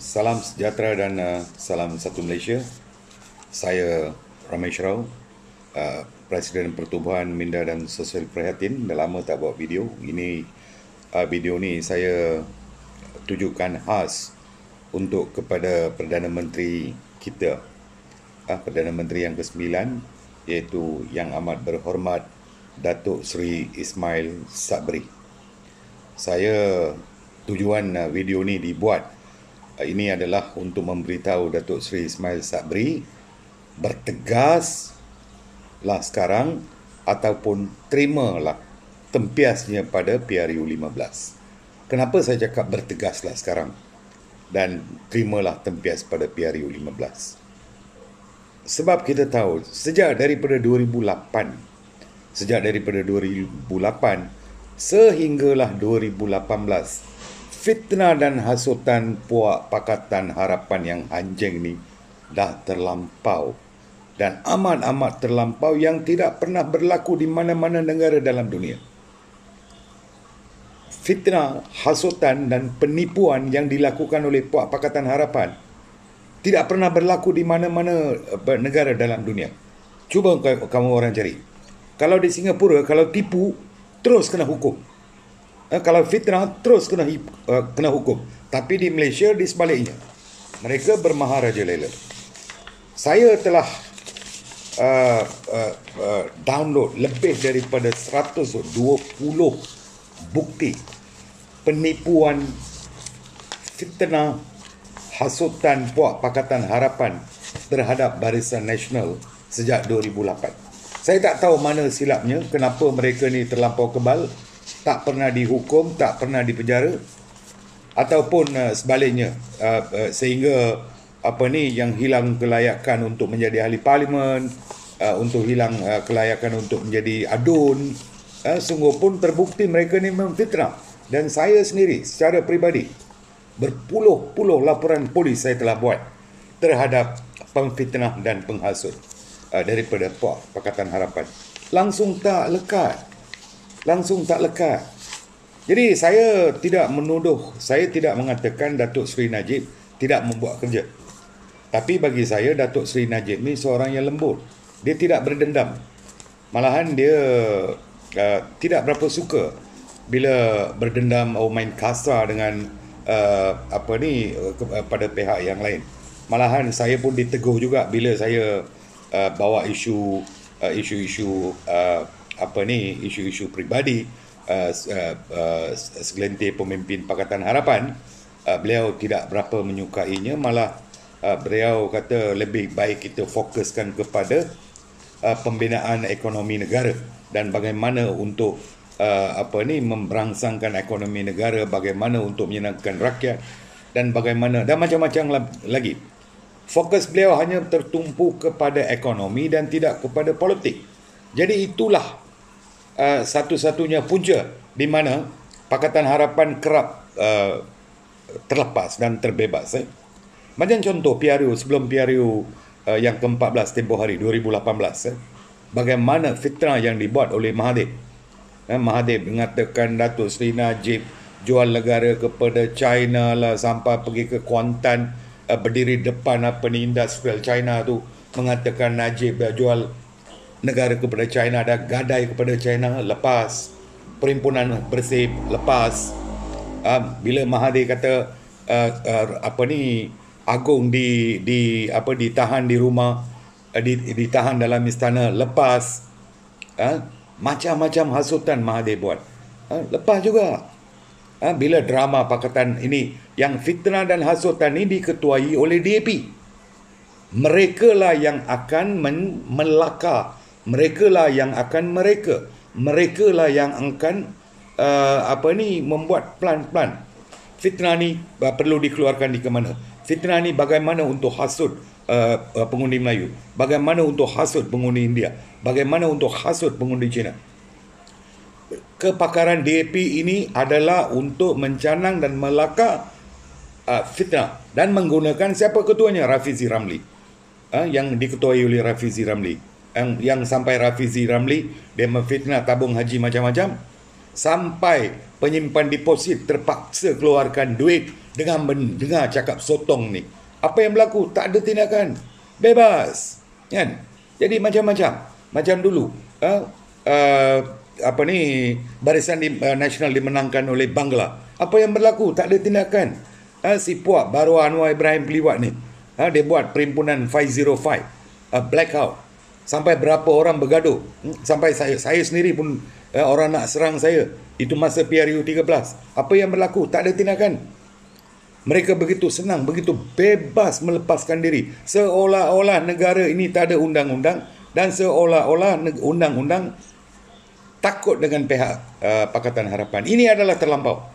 Salam sejahtera dan salam satu Malaysia. Saya Ramesh Rao, Presiden Pertubuhan Minda dan Sosial Prihatin. Dah lama tak buat video. Video ni saya tujukan khas untuk kepada Perdana Menteri kita, Perdana Menteri yang ke-9, iaitu Yang Amat Berhormat Datuk Seri Ismail Sabri. Tujuan video ni dibuat ini adalah untuk memberitahu Datuk Seri Ismail Sabri bertegaslah sekarang ataupun terimalah tempiasnya pada PRU 15. Kenapa saya cakap bertegaslah sekarang dan terimalah tempias pada PRU 15? Sebab kita tahu sejak daripada 2008 sehinggalah 2018, fitnah dan hasutan Puak Pakatan Harapan yang anjing ni dah terlampau dan amat-amat terlampau yang tidak pernah berlaku di mana-mana negara dalam dunia. Fitnah, hasutan dan penipuan yang dilakukan oleh Puak Pakatan Harapan tidak pernah berlaku di mana-mana negara dalam dunia. Cuba kamu orang cari. Kalau di Singapura, kalau tipu, terus kena hukum. Kalau fitnah, terus kena hukum. Tapi di Malaysia, di sebaliknya. Mereka bermaharaja lela. Saya telah download lebih daripada 120 bukti penipuan, fitnah, hasutan Puak Pakatan Harapan terhadap Barisan Nasional sejak 2008. Saya tak tahu mana silapnya, kenapa mereka ni terlampau kebal, tak pernah dihukum, tak pernah dipenjara, ataupun sebaliknya, sehingga yang hilang kelayakan untuk menjadi ahli parlimen, untuk hilang kelayakan untuk menjadi adun, sungguh pun terbukti mereka ni memfitnah. Dan saya sendiri secara peribadi berpuluh-puluh laporan polis saya telah buat terhadap pemfitnah dan penghasut daripada Puak Pakatan Harapan. Langsung tak lekat. Jadi saya tidak menuduh, saya tidak mengatakan Datuk Seri Najib tidak membuat kerja. Tapi bagi saya Datuk Seri Najib ni seorang yang lembut. Dia tidak berdendam. Malahan dia tidak berapa suka bila berdendam atau main kasar dengan pada pihak yang lain. Malahan saya pun ditegur juga bila saya bawa isu peribadi segelintir pemimpin Pakatan Harapan. Beliau tidak berapa menyukainya, malah beliau kata lebih baik kita fokuskan kepada pembinaan ekonomi negara dan bagaimana untuk memberangsangkan ekonomi negara, bagaimana untuk menyenangkan rakyat dan bagaimana dan macam-macam lagi. Fokus beliau hanya tertumpu kepada ekonomi dan tidak kepada politik. Jadi itulah satu-satunya punca di mana Pakatan Harapan kerap terlepas dan terbebas. Macam contoh PRU, sebelum PRU yang ke-14 tempoh hari 2018, bagaimana fitnah yang dibuat oleh Mahathir. Mahathir mengatakan Datuk Seri Najib jual negara kepada China lah, sampai pergi ke Kuantan, berdiri depan industrial China tu, mengatakan Najib dah jual negara kepada China, dah gadai kepada China. Lepas Perhimpunan Bersih, lepas bila Mahathir kata Agong ditahan di rumah, ditahan dalam istana, lepas macam-macam hasutan Mahathir buat. Lepas juga bila drama pakatan ini yang fitnah dan hasutan ini diketuai oleh DAP, mereka lah yang akan melaka, mereka lah yang akan membuat plan-plan. Fitnah ni perlu dikeluarkan di ke mana? Fitnah ni bagaimana untuk hasut pengundi Melayu, bagaimana untuk hasut pengundi India, bagaimana untuk hasut pengundi Cina. Kepakaran DAP ini adalah untuk mencanang dan melaka fitnah dan menggunakan siapa ketuanya? Rafizi Ramli, yang diketuai oleh Rafizi Ramli, yang sampai Rafizi Ramli dia memfitnah tabung haji macam-macam, sampai penyimpan deposit terpaksa keluarkan duit dengan mendengar cakap sotong ni. Apa yang berlaku? Tak ada tindakan. Bebas. Kan? Jadi macam-macam. Macam dulu. Barisan Nasional dimenangkan oleh Bangla. Apa yang berlaku? Tak ada tindakan. Si puak baru Anwar Ibrahim Peliwat ni. Dia buat perhimpunan 505. Blackout. Sampai berapa orang bergaduh. Sampai saya sendiri pun orang nak serang saya. Itu masa PRU 13. Apa yang berlaku? Tak ada tindakan. Mereka begitu senang, begitu bebas melepaskan diri. Seolah-olah negara ini tak ada undang-undang dan seolah-olah undang-undang takut dengan pihak Pakatan Harapan. Ini adalah terlampau.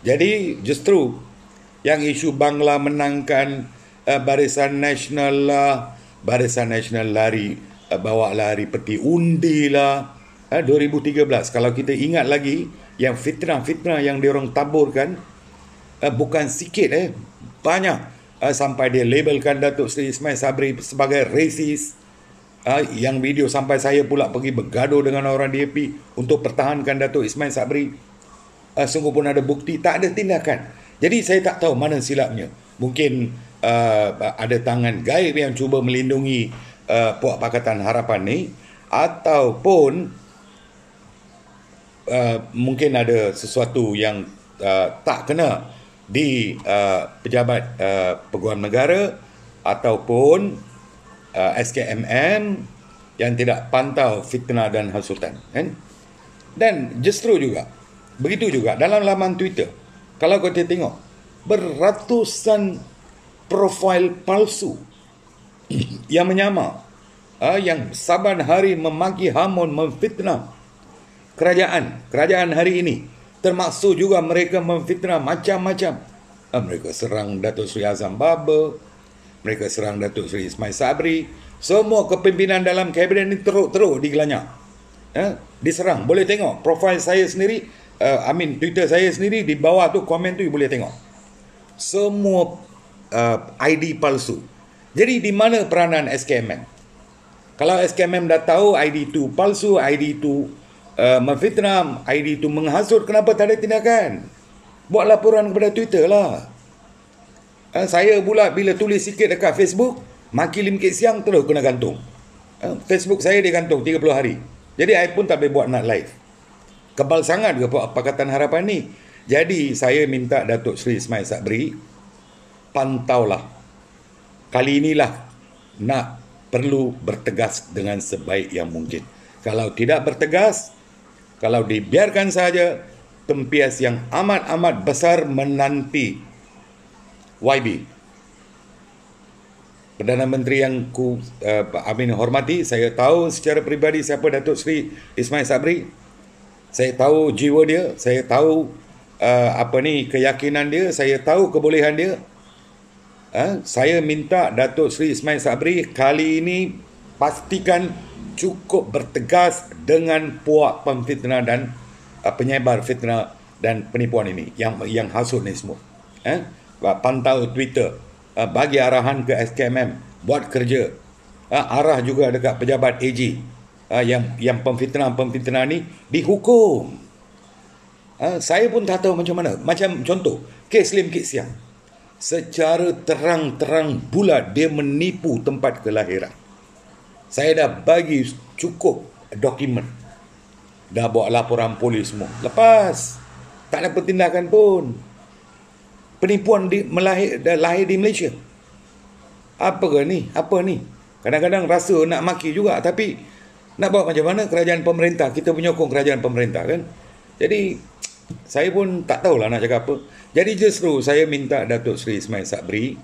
Jadi justru yang isu Bangla menangkan Barisan Nasional lah, Barisan Nasional bawa lari peti undi lah. 2013, kalau kita ingat lagi, yang fitnah-fitnah yang diorang taburkan, bukan sikit, banyak. Sampai dia labelkan Datuk Seri Ismail Sabri sebagai racist. Yang video sampai saya pula pergi bergaduh dengan orang DAP untuk pertahankan Datuk Ismail Sabri. Sungguh pun ada bukti, tak ada tindakan. Jadi saya tak tahu mana silapnya. Mungkin ada tangan gaib yang cuba melindungi Puak Pakatan Harapan ni, ataupun mungkin ada sesuatu yang tak kena di pejabat peguam negara ataupun SKMM yang tidak pantau fitnah dan hasutan, kan? Dan justru juga begitu juga dalam laman Twitter. Kalau kau tengok, beratusan profil palsu yang menyamar, yang saban hari memaki hamun, memfitnah kerajaan hari ini. Termasuk juga mereka memfitnah macam-macam. Mereka serang Datuk Seri Azam Baba, mereka serang Datuk Seri Ismail Sabri. Semua kepimpinan dalam kabinet ini teruk-teruk digelanyak, diserang. Boleh tengok profil saya sendiri, Twitter saya sendiri, di bawah tu komen tu boleh tengok. Semua ID palsu. Jadi di mana peranan SKMM? Kalau SKMM dah tahu ID itu palsu, ID itu memfitnah, ID itu menghasut, kenapa tak ada tindakan? Buat laporan kepada Twitter lah. Saya pula bila tulis sikit dekat Facebook, maki limkit siang terus kena gantung. Facebook saya digantung 30 hari. Jadi saya pun tak boleh buat nak live. Kebal sangat ke Pakatan Harapan ni. Jadi saya minta Datuk Seri Ismail Sabri, pantaulah. Kali inilah nak perlu bertegas dengan sebaik yang mungkin. Kalau tidak bertegas, kalau dibiarkan saja, tempias yang amat-amat besar menanti YB. Perdana Menteri yang hormati, saya tahu secara peribadi siapa Datuk Seri Ismail Sabri. Saya tahu jiwa dia, saya tahu keyakinan dia, saya tahu kebolehan dia. Saya minta Datuk Seri Ismail Sabri kali ini pastikan cukup bertegas dengan puak pemfitnah dan penyebar fitnah dan penipuan ini, yang hasut ni semua. Pantau Twitter, bagi arahan ke SKMM, buat kerja, arah juga dekat pejabat AG, yang pemfitnah ni dihukum. Saya pun tak tahu macam mana. Macam contoh kes Lim Kit Siang, secara terang-terang bulat dia menipu tempat kelahiran. Saya dah bagi cukup dokumen, dah bawa laporan polis semua. Lepas, tak ada pertindakan pun. Penipuan lahir di Malaysia. Apa ni? Kadang-kadang rasa nak maki juga, tapi nak buat macam mana? Kerajaan pemerintah, kita penyokong kerajaan pemerintah, kan? Jadi saya pun tak tahulah nak cakap apa. Jadi justru saya minta Datuk Seri Ismail Sabri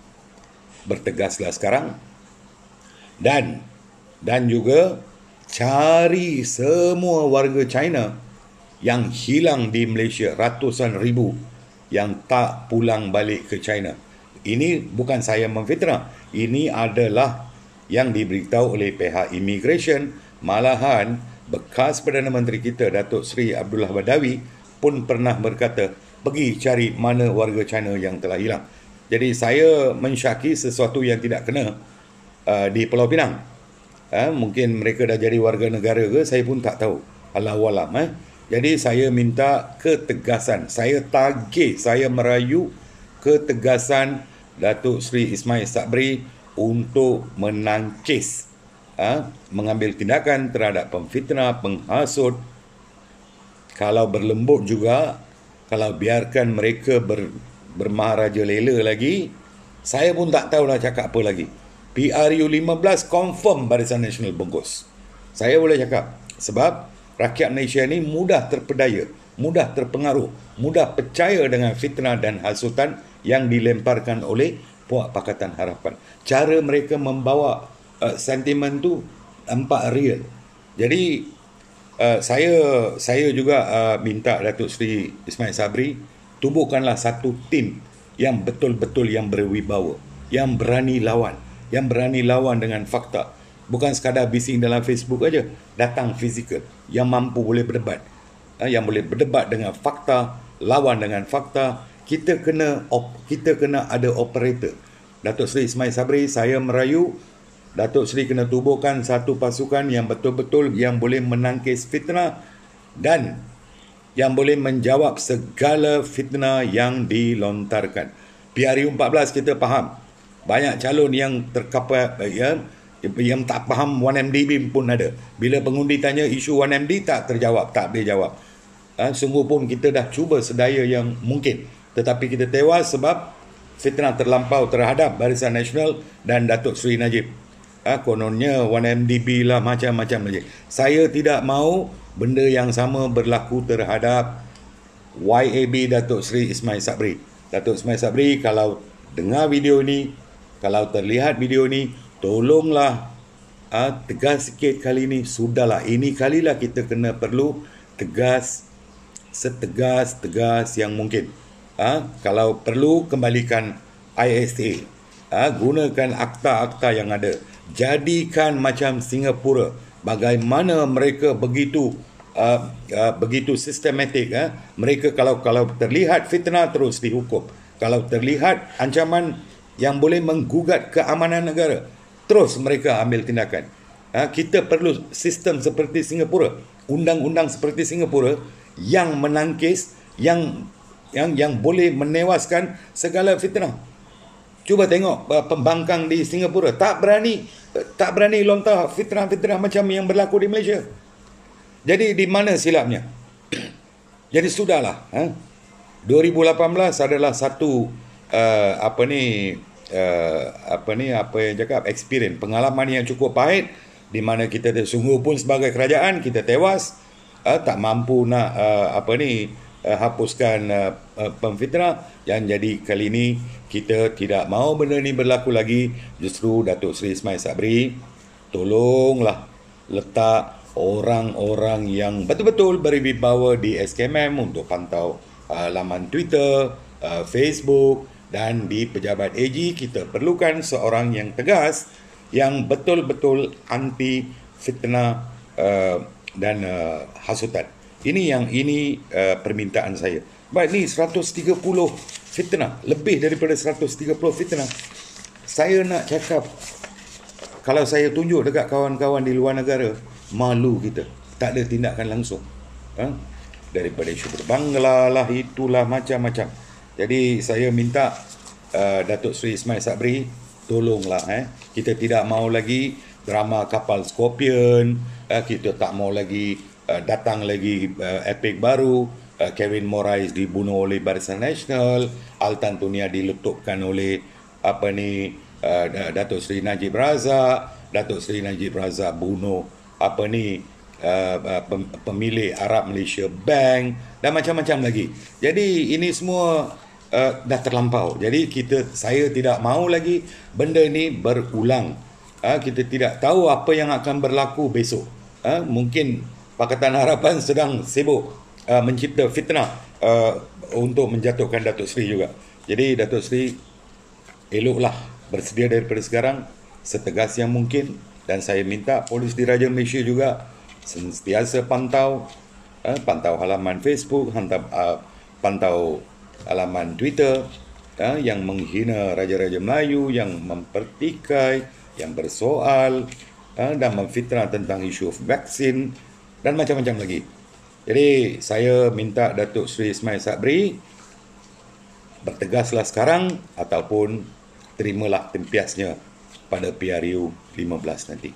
bertegaslah sekarang, dan juga cari semua warga China yang hilang di Malaysia, ratusan ribu yang tak pulang balik ke China. Ini bukan saya memfitnah, ini adalah yang diberitahu oleh pihak immigration. Malahan bekas Perdana Menteri kita Datuk Seri Abdullah Badawi pun pernah berkata, pergi cari mana warga China yang telah hilang. Jadi saya mensyaki sesuatu yang tidak kena di Pulau Pinang. Mungkin mereka dah jadi warga negara ke, saya pun tak tahu. Allahualam. Jadi saya minta ketegasan. Saya tagih, saya merayu ketegasan Datuk Seri Ismail Sabri untuk menangkis mengambil tindakan terhadap pemfitnah, penghasut. Kalau berlembut juga, kalau biarkan mereka bermaharaja lela lagi, saya pun tak tahu nak cakap apa lagi. PRU 15 confirm Barisan Nasional bungkus. Saya boleh cakap sebab rakyat Malaysia ni mudah terpedaya, mudah terpengaruh, mudah percaya dengan fitnah dan hasutan yang dilemparkan oleh puak Pakatan Harapan. Cara mereka membawa sentimen tu nampak real. Jadi saya juga minta Datuk Seri Ismail Sabri tubuhkanlah satu tim yang betul-betul yang berwibawa, yang berani lawan dengan fakta. Bukan sekadar bising dalam Facebook aja, datang fizikal, yang mampu boleh berdebat, yang boleh berdebat dengan fakta, lawan dengan fakta. Kita kena ada operator. Datuk Seri Ismail Sabri, saya merayu Datuk Seri kena tubuhkan satu pasukan yang betul-betul yang boleh menangkis fitnah dan yang boleh menjawab segala fitnah yang dilontarkan. PRU 14 kita faham. Banyak calon yang terkapar yang tak faham 1MDB pun ada. Bila pengundi tanya isu 1MD tak terjawab, tak boleh jawab. Sungguh pun kita dah cuba sedaya yang mungkin, tetapi kita tewas sebab fitnah terlampau terhadap Barisan Nasional dan Datuk Seri Najib. Kononnya 1MDB lah, macam-macam lagi. Saya tidak mahu benda yang sama berlaku terhadap YAB Datuk Seri Ismail Sabri. Datuk Ismail Sabri, kalau dengar video ni, kalau terlihat video ni, tolonglah tegas sikit kali ni. Sudahlah, ini kalilah kita kena perlu tegas, setegas-tegas yang mungkin. Kalau perlu, kembalikan ISA. Gunakan akta-akta yang ada. Jadikan macam Singapura. Bagaimana mereka begitu sistematik. Mereka kalau terlihat fitnah terus dihukum. Kalau terlihat ancaman yang boleh menggugat keamanan negara, terus mereka ambil tindakan. Kita perlu sistem seperti Singapura, undang-undang seperti Singapura yang menangkis, yang boleh menewaskan segala fitnah. Cuba tengok pembangkang di Singapura tak berani lontar fitnah-fitnah macam yang berlaku di Malaysia. Jadi di mana silapnya? Jadi sudahlah. 2018 adalah satu experience, pengalaman yang cukup pahit, di mana kita sungguh pun sebagai kerajaan kita tewas, tak mampu nak hapuskan pemfitnah. Yang jadi kali ini kita tidak mahu benda ni berlaku lagi. Justru Datuk Seri Ismail Sabri, tolonglah letak orang-orang yang betul-betul berwibawa di SKMM untuk pantau laman Twitter, Facebook, dan di Pejabat AG kita perlukan seorang yang tegas, yang betul-betul anti fitnah dan hasutan. Ini permintaan saya. Baik, ni 130 fitnah, lebih daripada 130 fitnah. Saya nak cakap, kalau saya tunjuk dekat kawan-kawan di luar negara, malu kita, tak ada tindakan langsung. Daripada isu berbangla lah, itulah macam-macam. Jadi saya minta Datuk Seri Ismail Sabri, tolonglah. Kita tidak mahu lagi drama kapal Scorpion. Kita tak mahu lagi datang lagi epic baru. Kevin Morais dibunuh oleh Barisan Nasional, Altan Tunia diletupkan oleh Datuk Seri Najib Razak. Datuk Seri Najib Razak bunuh pemilik Arab Malaysia Bank dan macam-macam lagi. Jadi ini semua dah terlampau. Jadi saya tidak mahu lagi benda ni berulang. Kita tidak tahu apa yang akan berlaku besok. Mungkin Pakatan Harapan sedang sibuk mencipta fitnah untuk menjatuhkan Datuk Seri juga. Jadi Datuk Seri, eloklah bersedia daripada sekarang setegas yang mungkin, dan saya minta Polis Diraja Malaysia juga sentiasa pantau halaman Facebook, pantau halaman Twitter yang menghina Raja-Raja Melayu, yang mempertikai, yang bersoal dan memfitnah tentang isu vaksin dan macam-macam lagi. Jadi saya minta Datuk Seri Ismail Sabri bertegaslah sekarang ataupun terimalah tempiasnya pada PRU 15 nanti.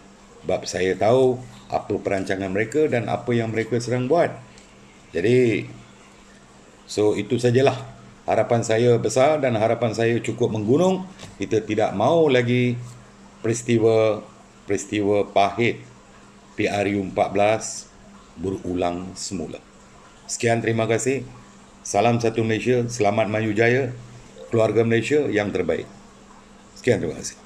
Sebab saya tahu apa perancangan mereka dan apa yang mereka sedang buat. Jadi, so itu sajalah harapan saya besar dan harapan saya cukup menggunung. Kita tidak mahu lagi peristiwa pahit PRU 14 berulang semula. Sekian, terima kasih. Salam satu Malaysia, selamat maju jaya, keluarga Malaysia yang terbaik. Sekian, terima kasih.